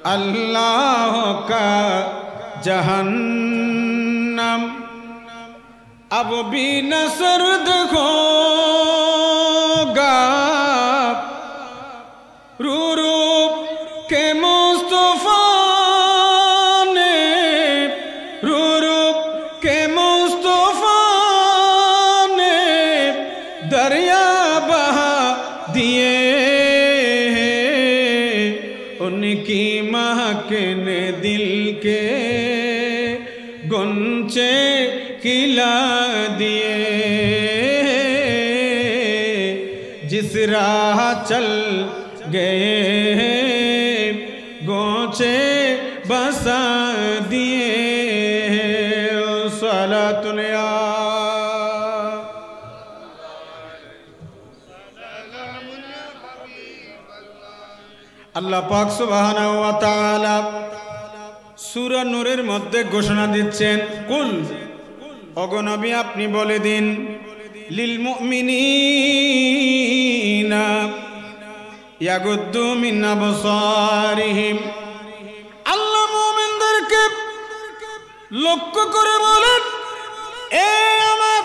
अल्लाह का जहन्नम अब भी न सर्द होगा रू रूप के मुस्तफा ने रू रूप के मुस्तफा ने दरिया बहा दिए उनकी महक ने दिल के गुंचे खिला दिए जिस राह चल गए गोंचे बसा दिए सलातुन या अल्लाह पाक सुब्हानाहु व ताआला सूरा नूरेर मध्य घोषणा दिচ্ছেন कुल ओगो नबी আপনি বলে দিন লিল মুমিনিনা ইয়াগুদ্দু মিন আবসারিহিম আল্লাহ মুমিনদেরকে লক্ষ্য করে বলেন এ আমার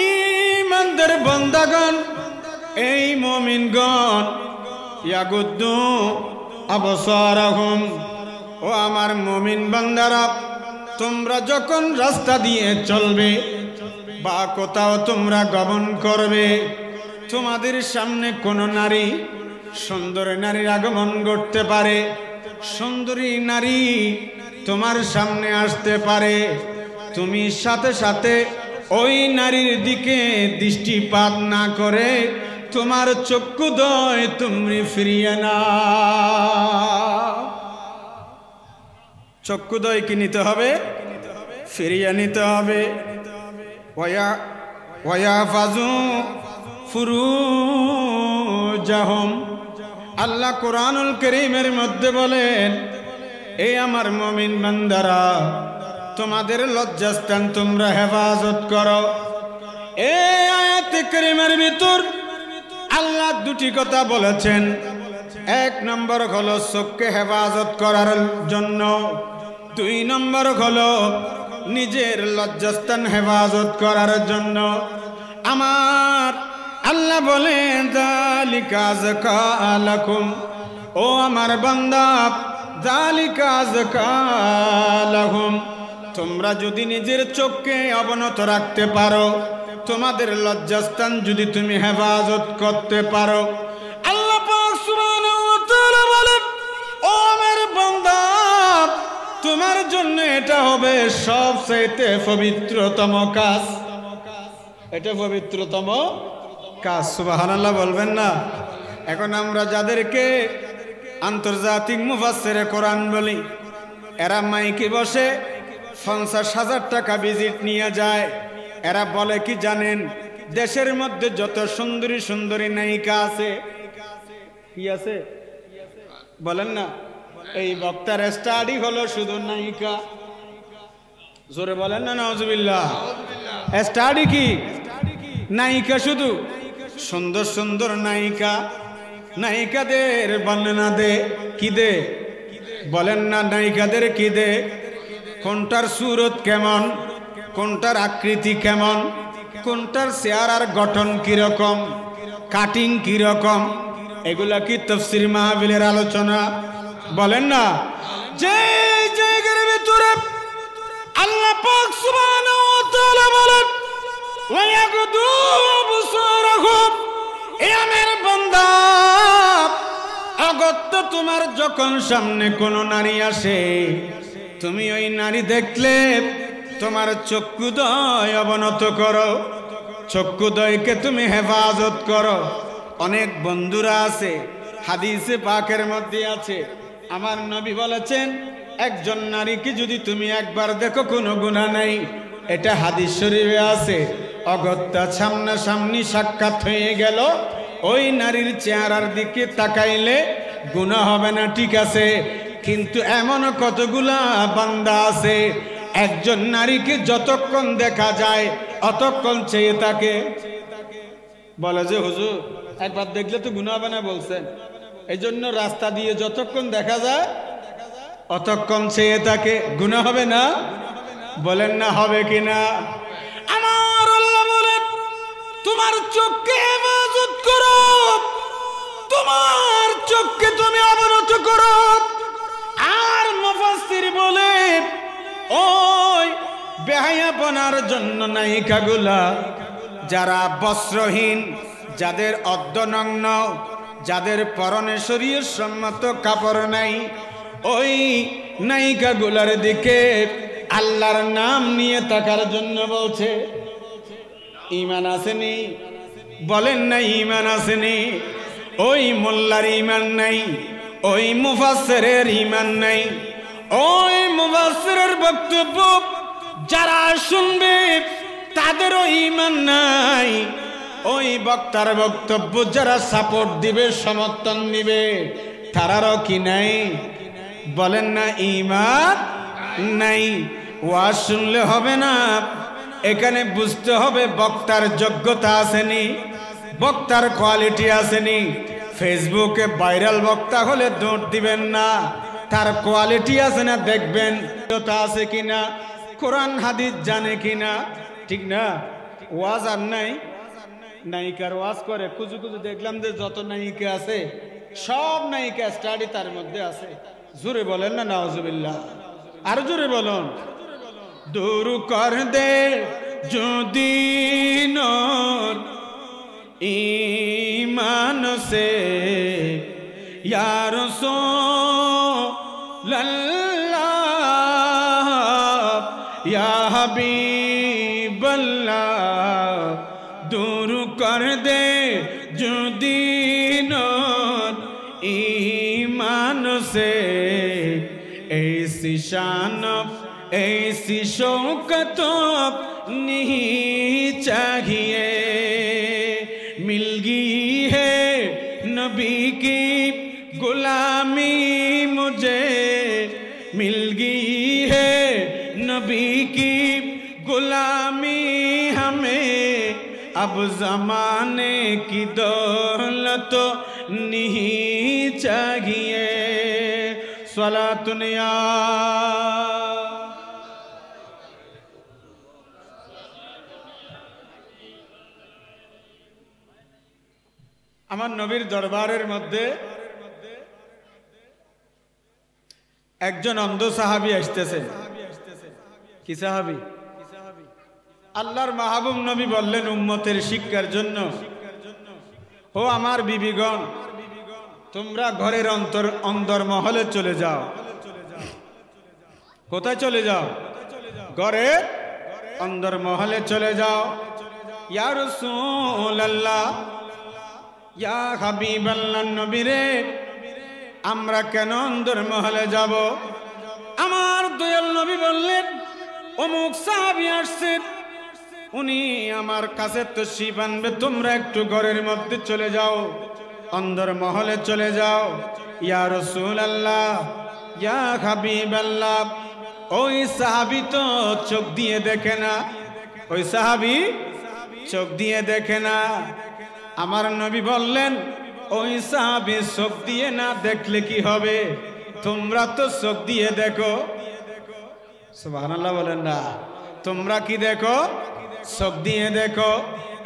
ঈমানদার বান্দাগণ এই মুমিনগণ ইয়াগুদ্দু আবসারহুম ও আমার মুমিন বান্দারা তোমরা যখন রাস্তা দিয়ে চলবে বা কোথাও তোমরা গমন করবে তোমাদের সামনে কোনো নারী সুন্দরী নারীর আগমন ঘটতে পারে সুন্দরী নারী তোমার সামনে আসতে পারে তুমি সাথে সাথে ওই নারীর দিকে দৃষ্টিপাত না করে তোমার চক্ষুদ্বয় তুমি ফিরিয়ে নাও চক্ষুদ্বয় কি নিতে হবে ফিরিয়ে নিতে হবে ওয়ায়াফাজু ফুরুজাহুম আল্লাহ কোরআনুল কারীমের মধ্যে বলেন এই আমার মুমিন বান্দারা তোমাদের লজ্জাস্থান তোমরা হেফাজত করো এই আয়াতে কারীমের ভিতর আল্লাহ দুটি কথা বলেছেন এক নম্বর হলো চোখকে হেফাজত করার জন্য দুই নম্বর হলো নিজের লজ্জাস্থান হেফাজত করার জন্য আমার আল্লাহ বলেন যালিকা যাকা লাকুম ও আমার বান্দা যালিকা যাকা লাহুম তোমরা যদি নিজের চোখকে অবনত রাখতে পারো তোমাদের লজ্জাস্থান যদি তুমি হেফাজত করতে পারো আল্লাহ পাক সুবহানাহু ওয়া তাআলা বলেন ও আমার বান্দা তোমার জন্য এটা হবে সবচেয়ে পবিত্রতম কাজ এটা পবিত্রতম কাজ সুবহানাল্লাহ বলবেন না এখন আমরা যাদেরকে আন্তর্জাতিক মুফাসসিরে কোরআন বলি এরা মাইকে বসে 50,000 টাকা ভিজিট নিয়ে যায় এরা বলে কি জানেন দেশের মধ্যে যত সুন্দরী সুন্দরী নায়িকা আছে কি আছে বলেন না এই বক্তার স্টাডি হলো শুধু নায়িকা জোরে বলেন না নাউজুবিল্লাহ স্টাডি কি নায়িকা শুধু সুন্দর সুন্দর নায়িকা নায়িকাদের বর্ণনা দে কি দে বলেন না নায়িকাদের কি দে কোনটার সুরত কেমন কোনটার আকৃতি কেমন কোনটার চেহারার গঠন কি রকম কাটিং কি রকম এগুলা কি তাফসীর মাহফিলের আলোচনা বলেন না যে জায়গার ভিতরে আল্লাহ পাক সুবহানাহু ওয়া তাআলা বলেন ওয়া ইয়াকুদু আবসারহুম এ আমার বান্দা অগত্য তোমার যখন সামনে কোন নারী আসে তুমি ওই নারী দেখলে তোমার চক্ষুদ্বয় অবনত করো চক্ষুদ্বয়কে তুমি হেফাজত করো অনেক বন্ধুরা আছে হাদিসে পাকের মধ্যে আছে আমার নবী বলেছেন একজন নারীকে যদি তুমি একবার দেখো কোনো গুনাহ নাই এটা হাদিস শরীফে আছে অগত্যা সামনাসামনি সাক্ষাৎ হয়ে গেল ওই নারীর চেহারার দিকে তাকাইলে গুনাহ হবে না ঠিক আছে কিন্তু এমন কতগুলা বান্দা আছে একজন নারীকে যতক্ষণ দেখা যায় অতক্ষণ চেয়ে থাকে বলে যে হুজুর একবার দেখলে তো গুনাহ হবে না বলছেন এইজন্য রাস্তা দিয়ে যতক্ষণ দেখা যায় অতক্ষণ চেয়ে থাকে, গুনাহ হবে না? বলেন না হবে কিনা? আমার আল্লাহ বলেন তোমার চোখকে হেফাজত করো, তোমার চোখকে তুমি অবনত করো। আর মুফাসসির বলে ওই বেহায়াপনার জন্য নায়িকাগুলা, যারা বস্ত্রহীন, যাদের অর্ধনগ্ন, যাদের পরনে শরীয়ত সম্মত কাপড় নাই, ওই নায়িকাগুলার দিকে আল্লাহর নাম নিয়ে তাকার জন্য বলছে। ঈমান আসেনি? বলেন না ঈমান আসেনি? ওই মোল্লার ঈমান নাই, ওই মুফাসসিরের ঈমান নাই। ওই মুফাসসিরের বক্তব্য যারা শুনবে তাদেরও ঈমান নাই। ওই বক্তার বক্তব্য যারা সাপোর্ট দিবে, সমর্থন দিবে, তারারও কি নাই? বলেন না ঈমান নাই। ওয়াজ শুনলে হবে না, এখানে বুঝতে হবে বক্তার যোগ্যতা আসেনি, বক্তার কোয়ালিটি আসেনি। ফেসবুকে ভাইরাল বক্তা হলে দৌড় দিবেন না, তার কোয়ালিটি আছে না দেখবেন, যোগ্যতা আছে কিনা, কোরআন হাদিস জানে কিনা, ঠিক না? ওয়াজ আর নাই, নায়িকার ওয়াজ করে কুজু কুজু। দেখলাম যে যত নায়িকা আছে সব নায়িকা স্টাডি তার মধ্যে আছে। জোরে বলেন না নাউজুবিল্লাহ, আর জোরে বলুন। দূর কর দে যদি নূর ঈমান সে ইয়া রাসূলুল্লাহ ইয়া হাবিবাল্লাহ। দূর কর দে যদি নূর ঈমান সে ऐसी शान ऐसी शौकत नहीं चाहिए। मिल गई है नबी की गुलामी मुझे, मिल गई है नबी की गुलामी हमें। अब जमाने की दौलत नहीं चाहिए। सलातुनिया আমার নবীর দরবারের মধ্যে একজন অন্ধ সাহাবী আসতেছে। কি সাহাবী? আল্লাহর মাহবুব নবী বললেন উম্মতের শিক্ষার জন্য, ও আমার বিবিগণ, তোমরা ঘরের অন্দরমহলে চলে যাও। কোথায় চলে যাও? ঘরের অন্দরমহলে চলে যাও। ইয়া রাসূলুল্লাহ, ইয়া হাবিবাল্লাহ, নবী রে, আমরা কেন অন্দরমহলে যাব? আমার দয়াল নবী বললেন, অমুক সাহাবী আসছেন, উনি আমার কাছে তশরিফ আনবে, তোমরা একটু ঘরের মধ্যে চলে যাও, অন্দরমহলে চলে যাও। ইয়া রাসূলুল্লাহ, ইয়া হাবিবাল্লাহ, ওই সাহাবী তো চোখ দিয়ে দেখে না, ওই সাহাবী চোখ দিয়ে দেখে না। আমার নবী বললেন, ওই সাহাবী চোখ দিয়ে না দেখলে কি হবে? তোমরা তো চোখ দিয়ে দেখো। সুবহানাল্লাহ বলেন না? তোমরা কি দেখো? চোখ দিয়ে দেখো।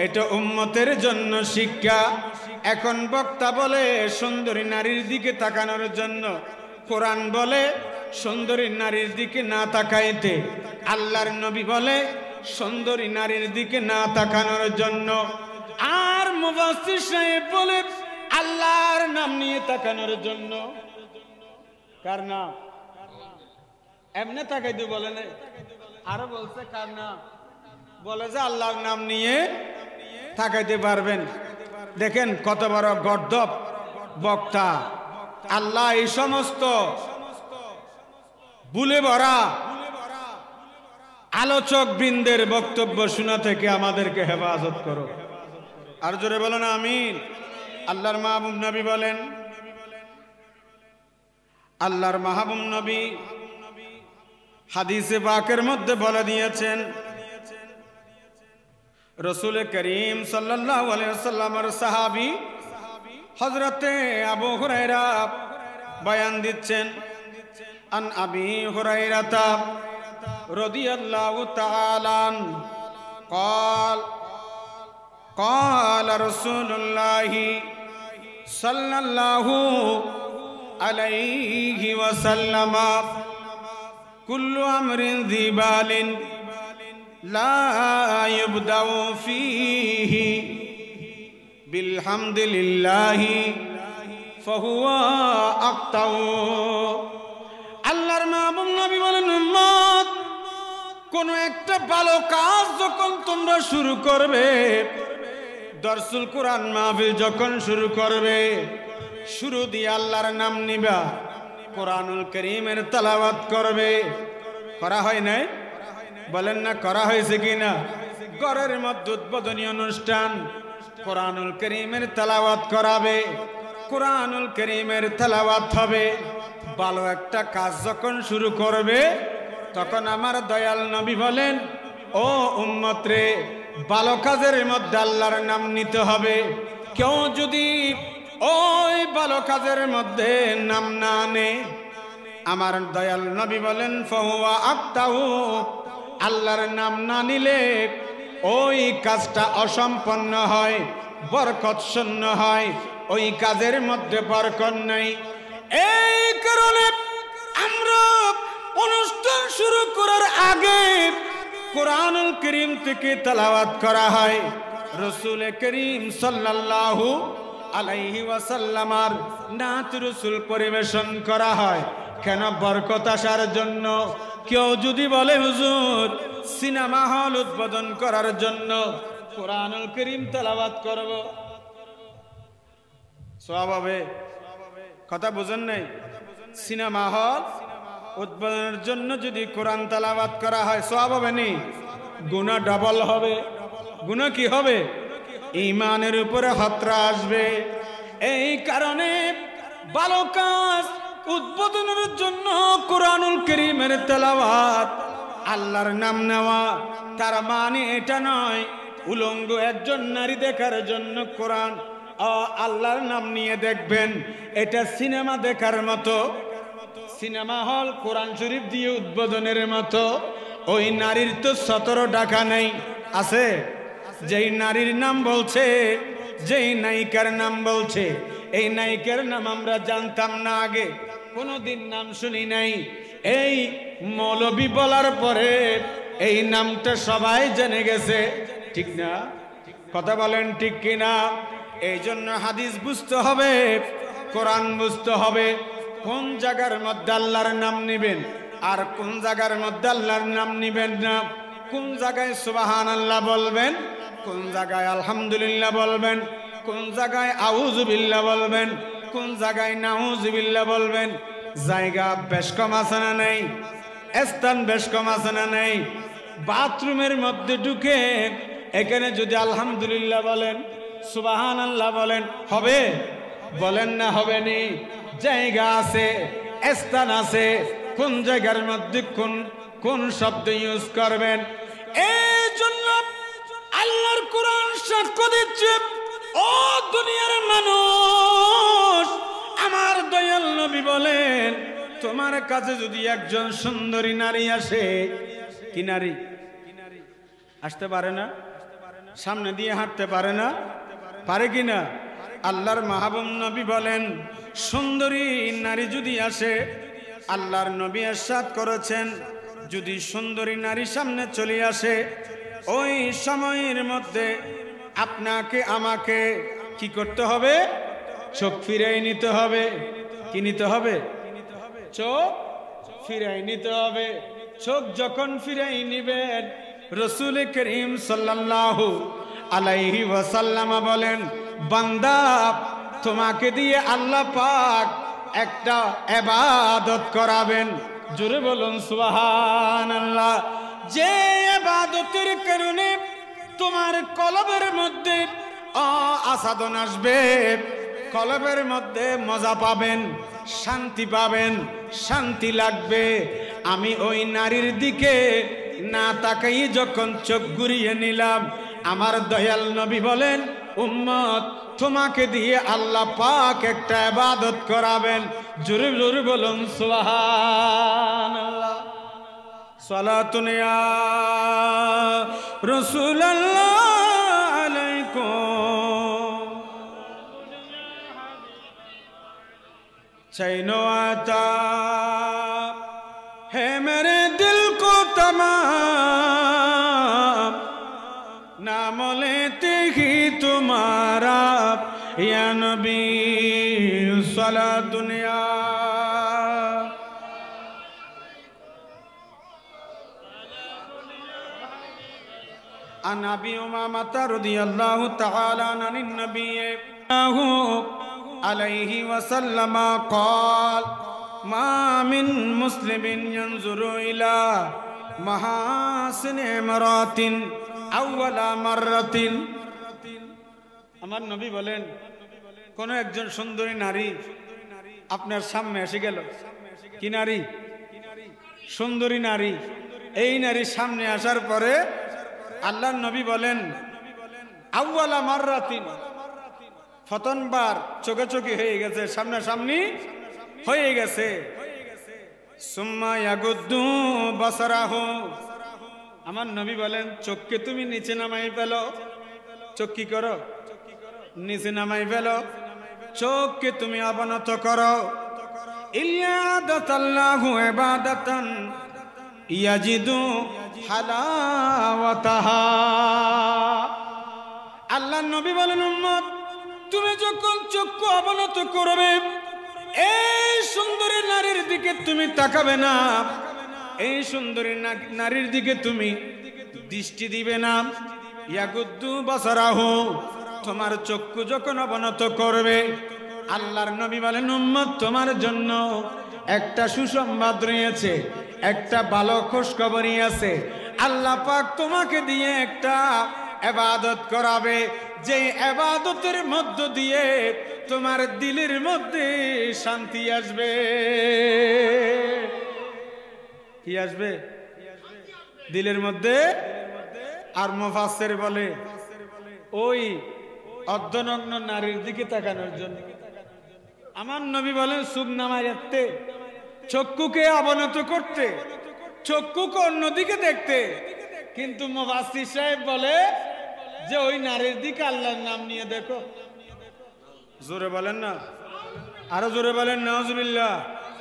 এটা উম্মতের জন্য শিক্ষা। এখন বক্তা বলে সুন্দরী নারীর দিকে তাকানোর জন্য, কোরআন বলে সুন্দরী নারীর দিকে না তাকাইতে, আল্লাহর নবী বলে সুন্দরী নারীর দিকে না তাকানোর জন্য, আর মুফাসসির সাহেব বলে আল্লাহর নাম নিয়ে তাকানোর জন্য। কার নাম? এমনি তাকাইতে বলে না, আরো বলছে কার নাম? বলে যে আল্লাহর নাম নিয়ে তাকাইতে পারবেন। দেখেন কত বড় গর্দভ বক্তা। আল্লাহ এই সমস্ত ভুলে ভরা আলোচক বৃন্দের বক্তব্য শোনা থেকে আমাদেরকে হেফাজত করো। আর জোরে বলো না আমিন। আল্লাহর মাহবুব নবী বলেন, আল্লাহর মাহবুব নবী হাদিসে পাকের মধ্যে বলে দিয়েছেন, রসুল করিম সাল্লাল্লাহু আলাইহি ওয়াসাল্লামের সাহাবী হযরতে আবু হুরায়রা বয়ান দিচ্ছেন, আন আবি হুরায়রাতা রাদিয়াল্লাহু তাআলা قال قال رسول الله صلى الله عليه وسلم كل أمر ذي بال لا يبدأ فيه بالحمد لله فهو أقطع আল্লাহর মাহবুব নবী বলেন, উম্মত, কোন একটা ভালো কাজ যখন তোমরা শুরু করবে, দরসুল কোরআন মাহফিল যখন শুরু করবে, শুরু দিয়ে আল্লাহর নাম নিবা, কোরআনুল কারীমের তেলাওয়াত করবে। করা হয় নাই? বলেন না করা হয়েছে কিনা? ঘরের মধ্যে উদ্বোধনী অনুষ্ঠান, কোরআনুল কারীমের তেলাওয়াত করাবে, কোরআনুল কারীমের তেলাওয়াত হবে। ভালো একটা কাজ যখন শুরু করবে, তখন আমার দয়াল নবী বলেন, ও উম্মত রে, ভালো কাজের মধ্যে আল্লাহর নাম নিতে হবে। কেউ যদি ওই ভালো কাজের মধ্যে নাম না আনে, আমার দয়াল নবী বলেন, ফাহুয়া আক্তাহু, আল্লাহর নাম না নিলে ওই কাজটা অসম্পন্ন হয়, বরকত শূন্য হয়, ওই কাজের মধ্যে বরকত নাই। এই কারণে আমরা অনুষ্ঠান শুরু করার আগে কোরআনুল কারীম থেকে তেলাওয়াত করা হয়, রাসূল করিম সাল্লাল্লাহু আলাইহি ওয়াসাল্লামের নাত রাসূল পরিবেশন করা হয়। কেন? বরকত আসার জন্য। কেউ যদি বলে হুজুর সিনেমা হল উদ্বোধন করার জন্য কোরআনুল কারীম তেলাওয়াত করব, সওয়াব হবে? কথা বুঝেন নাই? সিনেমা হল উদ্বোধনের জন্য যদি কোরআন তেলাওয়াত করা হয়, সওয়াব হবে নি? গুনাহ ডাবল হবে। গুনাহ কি হবে? ঈমানের উপরে খতরা আসবে। এই কারণে ভালো কাজ উদ্বোধনের জন্য কোরআনুল কারীমের তেলাওয়াত, আল্লাহর নাম নেওয়া, তার মানে এটা নয় উলঙ্গ একজন নারী দেখার জন্য কোরআন আল্লাহর নাম নিয়ে দেখবেন, এটা সিনেমা দেখার মতো। সিনেমা হল কোরআন শরীফ দিয়ে উদ্বোধনের মতো। ওই নারীর তো 17 টাকা নেই, আছে? যেই নারীর নাম বলছে, যেই নায়িকার নাম বলছে, এই নায়িকার নাম আমরা জানতাম না, আগে কোনোদিন নাম শুনি নাই। এই মৌলবী বলার পরে এই নামটা সবাই জেনে গেছে, ঠিক না? কথা বলেন ঠিক কিনা? এই জন্য হাদিস বুঝতে হবে, কোরআন বুঝতে হবে। কোন জায়গার মধ্যে আল্লাহর নাম নিবেন আর কোন জায়গার মধ্যে আল্লাহর নাম নিবেন না, কোন জায়গায় সুবহানাল্লাহ বলবেন, কোন জায়গায় আলহামদুলিল্লাহ বলবেন, কোন জায়গায় আউযু বিল্লাহ বলবেন, কোন জায়গায় নাউযু বিল্লাহ বলবেন। জায়গা বেশ কম আছে না নেই? স্থান বেশ কম আছে না নেই? বাথরুমের মধ্যে ঢুকে এখানে যদি আলহামদুলিল্লাহ বলেন, সুবহানাল্লাহ বলেন, হবে? বলেন না হবে নি? জায়গা আছে, স্থান আছে, কোন জায়গার মধ্যে কোন কোন শব্দ ইউজ করবেন। এই জন্য আল্লাহর কোরআন সাক্ষ্য দিচ্ছে, ও দুনিয়ার মানুষ, আমার দয়াল নবী বলেন, তোমার কাছে যদি একজন সুন্দরী নারী আসে, কি নারী আসতে পারে না? সামনে দিয়ে হাঁটতে পারে না? পারে কিনা? আল্লাহর মাহবুব নবী বলেন, সুন্দরী নারী যদি আসে, আল্লাহর নবী ইরশাদ করেছেন, যদি সুন্দরী নারী সামনে চলে আসে, ওই সময়ের মধ্যে আপনাকে আমাকে কি করতে হবে? চোখ ফিরাই নিতে হবে। কি নিতে হবে? চোখ ফিরাই নিতে হবে। চোখ যখন ফিরাই নিবেন, রাসূল করিম সাল্লাল্লাহু আলাইহি ওয়াসাল্লাম বলেন, বান্দা, তোমাকে দিয়ে আল্লাহ পাক একটা ইবাদত করাবেন। জোরে বলুন সুবহানাল্লাহ। যে ইবাদতের কারণে তোমার কলবের মধ্যে আসাদন আসবে, কলবের মধ্যে মজা পাবেন, শান্তি পাবেন, শান্তি লাগবে। আমি ওই নারীর দিকে না তাকাই যখন চোখ ঘুরিয়ে নিলাম, আমার দয়াল নবী বলেন, উম্মত তোমাকে দিয়ে আল্লাহ পাক একটা ইবাদত করাবেন। জোরে জোরে বলুন সুবহানাল্লাহ। সালাতুন ইয়া রাসূলুল্লাহ আলাইকুম चैनो आता है मेरे दिल को तमाम, नाम लेते ही तुम्हारा या नबी सला दुनिया। अन अबी उमामा रदियल्लाहु तआला अनिन नबी अलैहि वसल्लम क़ाल मा मिन मुस्लिमिन यंजुरु इला महासिन इमरातिन अव्वला मर्रतिन। আমার নবী বলেন, কোন একজন সুন্দরী নারী আপনার সামনে এসে গেল। কি নারী? সুন্দরী নারী। এই নারীর সামনে আসার পরে আল্লাহর নবী বলেন, আউয়ালা মাররাতিন, প্রথমবার চোখে চোখে হয়ে গেছে, সামনাসামনি হয়ে গেছে। সুম্মা ইয়াগুদ্দু বাসারাহু, আমার নবী বলেন চোখকে তুমি নিচে নামাই ফেলো। চোখ কি করো? নিচে নামাই ফেলো। চোখকে তুমি অবনত করো। ইল্লাদাতাল্লাহু ইবাদাতান ইয়াজিদু হালাওয়াতাহা। আল্লাহর নবী বলেন, উম্মত তুমি যখন চক্ষু অবনত করবে, এই সুন্দরী নারীর দিকে তুমি তাকাবে না, এই সুন্দরী নারীর দিকে তুমি দৃষ্টি দিবে না। ইয়াগুদ্দু বাসারাহু, তোমার চক্ষু যখন অবনত করবে, আল্লাহর নবী বলেন, উম্মত তোমার জন্য একটা সুসংবাদ রয়েছে, একটা ভালো খুশখবরি আছে। আল্লাহ পাক তোমাকে দিয়ে একটা ইবাদত করাবে, যে ইবাদতের মধ্য দিয়ে তোমার দিলের মধ্যে শান্তি আসবে। কি আসবে? দিলের মধ্যে। আর মুফাসসির বলে ওই অর্ধনগ্ন নারীর দিকে তাকানোর জন্য। আমার নবী বলেন চোখ নামাই রাখতে, চক্ষুকে অবনত করতে, চক্ষুকে অন্যদিকে দেখতে। কিন্তু মুফাসসির সাহেব বলে যে ওই নারীর দিকে আল্লাহর নাম নিয়ে দেখো। জোরে বলেন না, আরো জোরে বলেন নাউজুবিল্লাহ।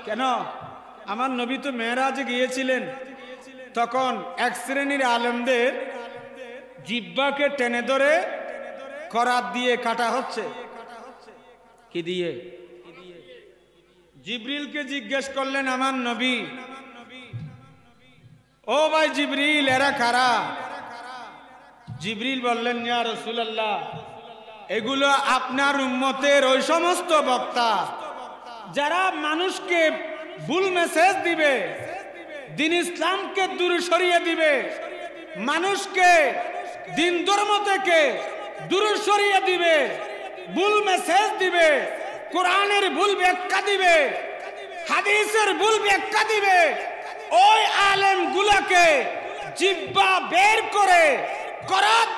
কেন? আমার নবী তো মেরাজে গিয়েছিলেন, তখন এক শ্রেণীর আলেমদের জিহ্বাকে টেনে ধরে করাত দিয়ে কাটা হচ্ছে। কি দিয়ে? জিবরিলকে জিজ্ঞেস করলেন আমার নবী, ও ভাই জিবরিল, এরা কারা? জিবরিল বললেন, ইয়া রাসূলুল্লাহ, এগুলো আপনার উম্মতের ওই সমস্ত বক্তা যারা মানুষকে ভুল মেসেজ দিবে, দিন ইসলামকে দূরে সরিয়ে দিবে, মানুষকে দিন ধর্ম থেকে দূরে সরিয়ে দিবে, ভুল মেসেজ দিবে, কোরআনের ভুল ব্যাখ্যা দিবে, হাদিসের ভুল ব্যাখ্যা দিবে। ওই আলেম গুলাকে জিহ্বা বের করে করাত